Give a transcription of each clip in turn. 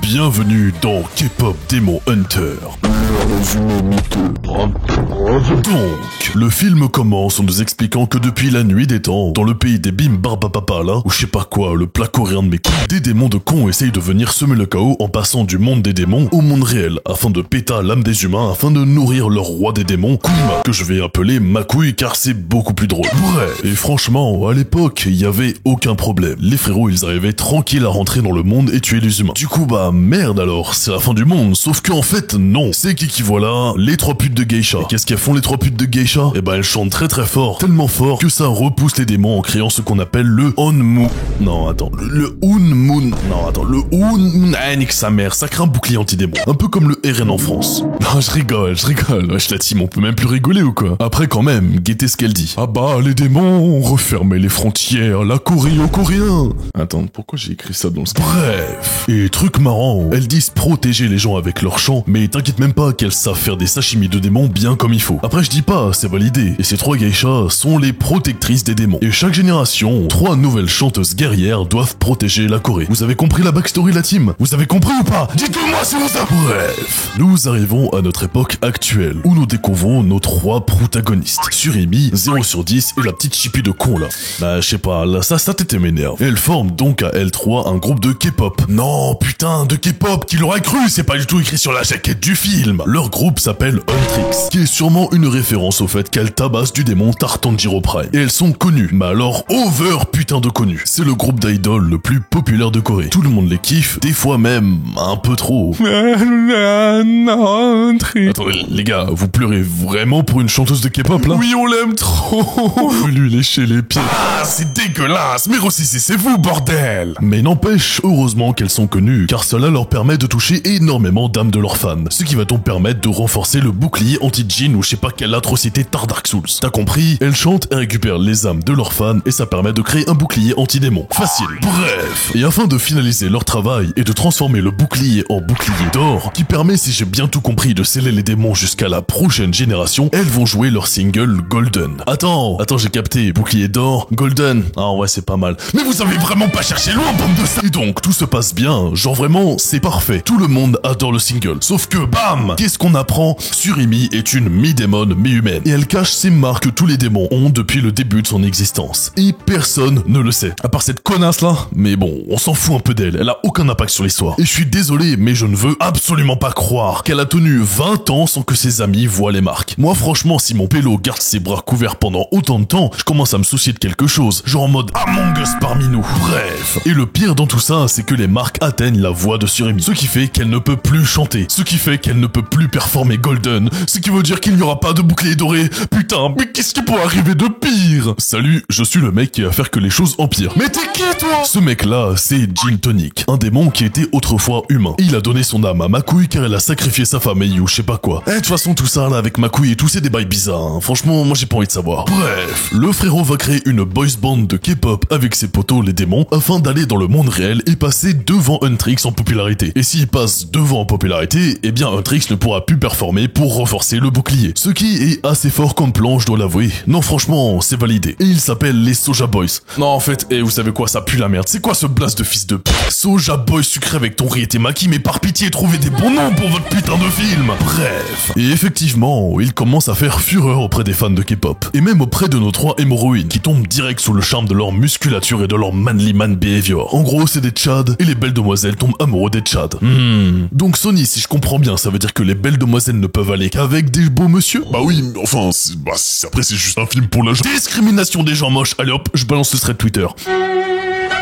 Bienvenue dans K-Pop Demon Hunter. Donc, le film commence en nous expliquant que depuis la nuit des temps, dans le pays des Bim Barbapapa là, ou je sais pas quoi, le plat coréen de mes couilles, des démons de cons essayent de venir semer le chaos en passant du monde des démons au monde réel, afin de péter l'âme des humains, afin de nourrir leur roi des démons, Kuma, que je vais appeler Makui car c'est beaucoup plus drôle. Bref, et franchement, à l'époque, il y avait aucun problème. Les frérots, ils arrivaient tranquilles à rentrer dans le monde et tuer les humains. Du coup, bah merde alors, c'est la fin du monde, sauf qu'en fait, non. C'est qui voilà, les trois putes de geisha. Et qu'est-ce qu'elles font les trois putes de geisha? Eh ben elles chantent très très fort, tellement fort que ça repousse les démons en créant ce qu'on appelle le Onmu. Non attends, le Unmun. Non attends, le Un... Ah nique sa mère, ça crée un bouclier anti-démon. Un peu comme le RN en France. Non je rigole. Wesh la team, on peut même plus rigoler ou quoi? Après quand même, guettez ce qu'elle dit. Ah bah les démons, refermez les frontières, la Corée aux Coréens. Attends, pourquoi j'ai écrit ça dans le... Bref. Et truc marrant, elles disent protéger les gens avec leur chant, mais t'inquiète même pas qu'elles savent faire des sashimi de démons bien comme il faut. Après je dis pas, c'est validé. Et ces trois geishas sont les protectrices des démons. Et chaque génération, trois nouvelles chanteuses guerrières doivent protéger la Corée. Vous avez compris la backstory la team? Vous avez compris ou pas? Dites-le-moi si vous savez. Bref, nous arrivons à notre époque actuelle, où nous découvrons nos trois protagonistes. Surimi, 0 sur 10 et la petite chipie de con là. Bah je sais pas, là ça tête m'énerve. Elles forment donc à L3 un groupe de K-pop. Non putain, de K-pop, qui l'aurait cru? C'est pas du tout écrit sur la jaquette du film. Leur groupe s'appelle Huntrix, qui est sûrement une référence au fait qu'elles tabassent du démon Tartanjiro Prime. Et elles sont connues, mais alors over putain de connues. C'est le groupe d'idoles le plus populaire de Corée. Tout le monde les kiffe, des fois même un peu trop. Attendez les gars, vous pleurez vraiment pour une chanteuse de K-pop là? Oui on l'aime trop. On veut lui lécher les pieds. Ah c'est dégueulasse, mais aussi c'est vous bordel. Mais n'empêche, heureusement qu'elles sont connues, car cela leur permet de toucher énormément d'âmes de leurs fans. Ce qui va donc permettre de renforcer le bouclier anti-Jin ou je sais pas quelle atrocité tar Dark Souls. T'as compris? Elles chantent et récupèrent les âmes de leurs fans et ça permet de créer un bouclier anti-démon. Facile. Bref. Et afin de finaliser leur travail et de transformer le bouclier en bouclier d'or, qui permet, si j'ai bien tout compris, de sceller les démons jusqu'à la prochaine génération, elles vont jouer leur single Golden. Attends, j'ai capté. Bouclier d'or, Golden. Ah ouais, c'est pas mal. Mais vous avez vraiment pas cherché loin, bande de ça. Et donc, tout se passe bien. Genre vraiment, c'est parfait. Tout le monde adore le single. Sauf que, bam! Qu'est-ce qu'on apprend? Surimi est une mi-démon, mi-humaine. Et elle cache ces marques que tous les démons ont depuis le début de son existence. Et personne ne le sait. À part cette connasse là. Mais bon, on s'en fout un peu d'elle. Elle a aucun impact sur l'histoire. Et je suis désolé, mais je ne veux absolument pas croire qu'elle a tenu 20 ans sans que ses amis voient les marques. Moi franchement, si mon pélo garde ses bras couverts pendant autant de temps, je commence à me soucier de quelque chose. Genre en mode Among Us parmi nous. Bref. Et le pire dans tout ça, c'est que les marques atteignent la voix de Surimi. Ce qui fait qu'elle ne peut plus chanter. Ce qui fait qu'elle ne peut plus performer Golden. Ce qui veut dire qu'il n'y aura pas de bouclier doré. Putain, mais qu'est-ce qui peut arriver de pire? Salut, je suis le mec qui va faire que les choses empirent. Mais t'es qui toi? Ce mec là, c'est Gin Tonic. Un démon qui était autrefois humain. Il a donné son âme à Makui car elle a sacrifié sa famille ou je sais pas quoi. De toute façon tout ça là avec Makui et tout c'est des bails bizarres. Hein. Franchement, moi j'ai pas envie de savoir. Bref, le frérot va créer une boys band de K-pop avec ses potos les démons afin d'aller dans le monde réel et passer devant Huntrix en popularité. Et s'il passe devant en popularité, eh bien Huntrix ne pourra plus performer pour renforcer le bouclier. Ce qui est assez fort comme plan, je dois l'avouer. Non franchement, c'est validé. Et il s'appelle les Soja Boys. Non en fait, vous savez quoi, ça pue la merde. C'est quoi ce blast de fils de p***? Soja Boys sucré avec ton riz et tes maquis, mais par pitié trouvez des bons noms pour votre putain de film. Bref. Et effectivement, il commence à faire fureur auprès des fans de K-pop. Et même auprès de nos trois hémorroïdes qui tombent direct sous le charme de leur musculature et de leur manly man behavior. En gros, c'est des tchads et les belles demoiselles tombent amoureux des tchads. Donc Sony, si je comprends bien, ça veut dire que les belles demoiselles ne peuvent aller qu'avec des beaux monsieur? Bah oui, enfin, après c'est juste un film pour la... Discrimination des gens moches. Allez hop, je balance le thread Twitter.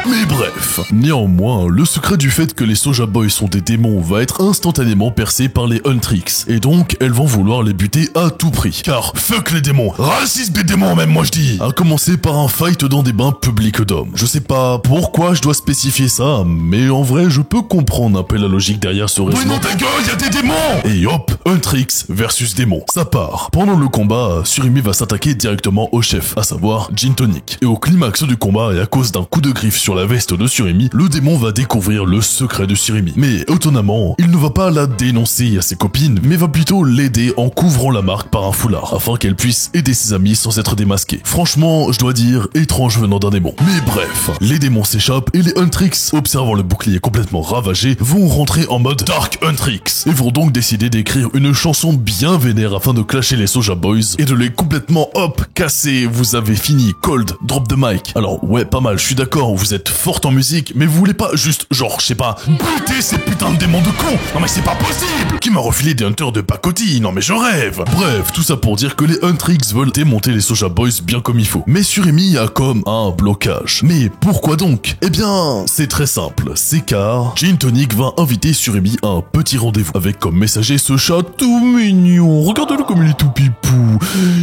Mais bref, néanmoins, le secret du fait que les Soja Boys sont des démons va être instantanément percé par les Huntrix, et donc elles vont vouloir les buter à tout prix. Car fuck les démons, racisme des démons même moi je dis. À commencer par un fight dans des bains publics d'hommes. Je sais pas pourquoi je dois spécifier ça, mais en vrai je peux comprendre un peu la logique derrière ce raisonnement. Oui non ta gueule, y'a des démons! Et hop, Huntrix versus démons. Ça part. Pendant le combat, Surimi va s'attaquer directement au chef, à savoir Gin Tonic. Et au climax du combat, et à cause d'un coup de griffe sur sur la veste de Surimi, le démon va découvrir le secret de Surimi. Mais étonnamment, il ne va pas la dénoncer à ses copines, mais va plutôt l'aider en couvrant la marque par un foulard, afin qu'elle puisse aider ses amis sans être démasquée. Franchement, je dois dire, étrange venant d'un démon. Mais bref, les démons s'échappent et les Huntrix, observant le bouclier complètement ravagé, vont rentrer en mode Dark Huntrix et vont donc décider d'écrire une chanson bien vénère afin de clasher les Soulja Boys et de les complètement casser. Vous avez fini, Cold, drop the mic. Alors ouais, pas mal, je suis d'accord, vous êtes forte en musique, mais vous voulez pas juste, genre, je sais pas, buter ces putains de démons de cons. Non mais c'est pas possible. Qui m'a refilé des hunters de pacotille? Non mais je rêve. Bref, tout ça pour dire que les Huntrix veulent démonter les Soulja Boys bien comme il faut. Mais Surimi a comme un blocage. Mais pourquoi donc? Eh bien, c'est très simple. C'est car Gin Tonic va inviter Surimi à un petit rendez-vous avec comme messager ce chat tout mignon. Regardez-le comme il est tout pipou.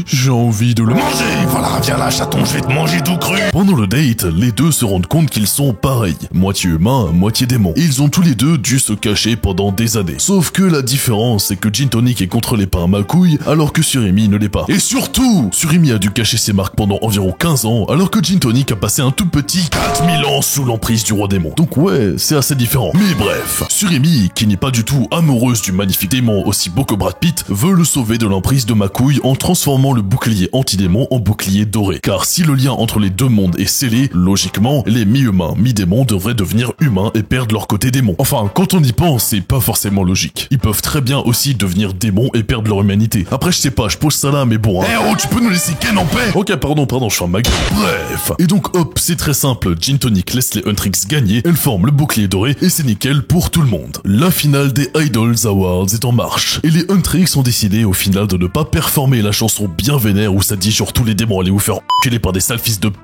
J'ai envie de le manger. Voilà, viens là chaton, je vais te manger tout cru. Pendant le date, les deux se rendent compte qu'ils sont pareils. Moitié humain, moitié démon. Et ils ont tous les deux dû se cacher pendant des années. Sauf que la différence, c'est que Gin Tonic est contrôlé par un Makouille, alors que Surimi ne l'est pas. Et surtout, Surimi a dû cacher ses marques pendant environ 15 ans, alors que Gin Tonic a passé un tout petit 4000 ans sous l'emprise du roi démon. Donc ouais, c'est assez différent. Mais bref, Surimi, qui n'est pas du tout amoureuse du magnifique démon aussi beau que Brad Pitt, veut le sauver de l'emprise de Makouille en transformant le bouclier anti-démon en bouclier doré. Car si le lien entre les deux mondes est scellé, logiquement, les mi-humains, mi-démons devraient devenir humains et perdre leur côté démon. Enfin, quand on y pense, c'est pas forcément logique. Ils peuvent très bien aussi devenir démons et perdre leur humanité. Après, je sais pas, je pose ça là, mais bon, hein. Eh oh, tu peux nous laisser Ken en paix? Ok, pardon, je fais un mag. Bref. Et donc, hop, c'est très simple. Gin Tonic laisse les Huntrix gagner, elle forme le bouclier doré, et c'est nickel pour tout le monde. La finale des Idols Awards est en marche. Et les Huntrix ont décidé au final de ne pas performer la chanson bien vénère où ça dit genre tous les démons allez vous faire enculer par des sales fils de p***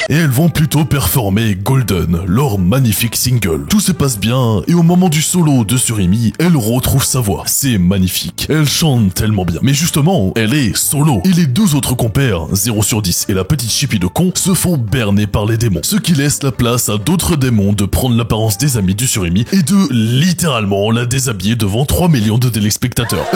et elles vont plutôt performer Golden, leur magnifique single. Tout se passe bien, et au moment du solo de Surimi, elle retrouve sa voix. C'est magnifique. Elle chante tellement bien. Mais justement, elle est solo. Et les deux autres compères, 0 sur 10 et la petite chippie de con, se font berner par les démons. Ce qui laisse la place à d'autres démons de prendre l'apparence des amis du Surimi et de littéralement la déshabiller devant 3 millions de téléspectateurs.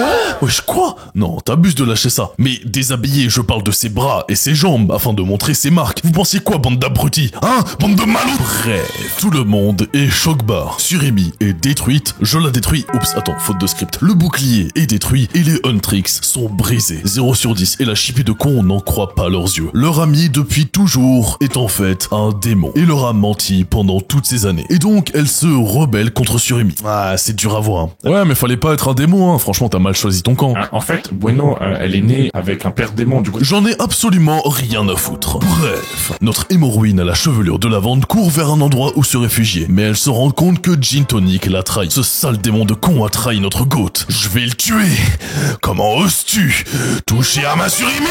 Wesh quoi? Non, t'abuses de lâcher ça. Mais déshabiller, je parle de ses bras et ses jambes afin de montrer ses marques. Vous pensez quoi, bande d'abrutis? Hein? Bande de malous? Bref, tout le monde est choc-barre. Surimi est détruite, je la détruis. Oups, attends, faute de script. Le bouclier est détruit et les Huntrix sont brisés. 0 sur 10 et la chippie de con n'en croit pas leurs yeux. Leur ami depuis toujours est en fait un démon et leur a menti pendant toutes ces années. Et donc, elle se rebelle contre Surimi. Ah, c'est dur à voir. Hein. Ouais, mais fallait pas être un démon, hein. Franchement, t'as mal choisi ton camp. En fait, Bueno, elle est née avec un père démon, du coup. J'en ai absolument rien à foutre. Bref, notre hémorroïne à la chevelure de lavande court vers un endroit où se réfugier, mais elle se rend compte que Gin Tonic l'a trahi. Ce sale démon de con a trahi notre goat. Je vais le tuer. Comment oses-tu toucher à ma Surimi?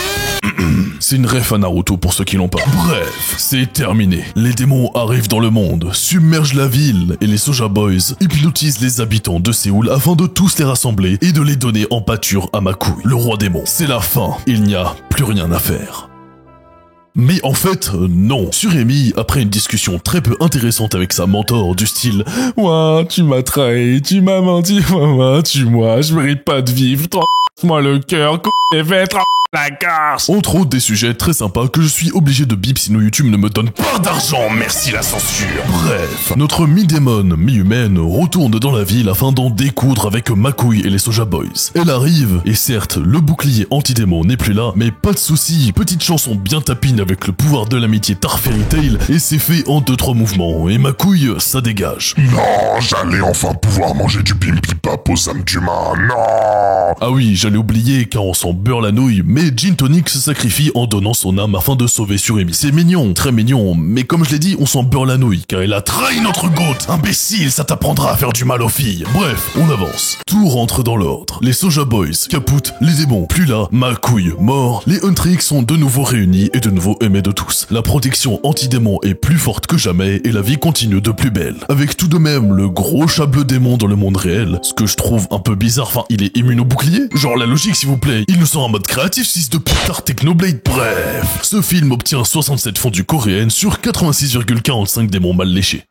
C'est une ref à Naruto pour ceux qui l'ont pas. Bref, c'est terminé. Les démons arrivent dans le monde, submergent la ville et les Soulja Boys hypnotisent les habitants de Séoul afin de tous les rassembler et de les donner en pâture à Makouille, le roi démon. C'est la fin. Il n'y a plus rien à faire. Mais en fait, non. Surimi, après une discussion très peu intéressante avec sa mentor du style « Ouah, tu m'as trahi, tu m'as menti, ouah, tue-moi, je mérite pas de vivre, moi le cœur, et être la garce !» Entre autres des sujets très sympas que je suis obligé de bip sinon YouTube ne me donne pas d'argent, merci la censure. Bref, notre mi-démon, mi-humaine retourne dans la ville afin d'en découdre avec Makouille et les Soulja Boys. Elle arrive, et certes, le bouclier anti-démon n'est plus là, mais pas de soucis, petite chanson bien tapine avec le pouvoir de l'amitié Tar Fairy Tail, et c'est fait en 2-3 mouvements, et Makouille, ça dégage. Non, j'allais enfin pouvoir manger du bimbibap aux âmes d'humains, non. Ah oui, j'allais oublier car on s'en beurre la nouille, mais Gin Tonic se sacrifie en donnant son âme afin de sauver Surimi. C'est mignon, très mignon, mais comme je l'ai dit, on s'en beurre la nouille car il a trahi notre goat. Imbécile, ça t'apprendra à faire du mal aux filles. Bref, on avance. Tout rentre dans l'ordre. Les Soulja Boys, Caput, les démons, plus là, Makouille, mort. Les Huntrix sont de nouveau réunis et de nouveau aimés de tous. La protection anti-démon est plus forte que jamais et la vie continue de plus belle. Avec tout de même le gros chat bleu démon dans le monde réel, ce que je trouve un peu bizarre, enfin il est immune au bouclier. Genre la logique s'il vous plaît, il nous sort en mode créatif, fils de putain Technoblade. Bref, ce film obtient 67 fondus coréennes sur 86,45 démons mal léchés.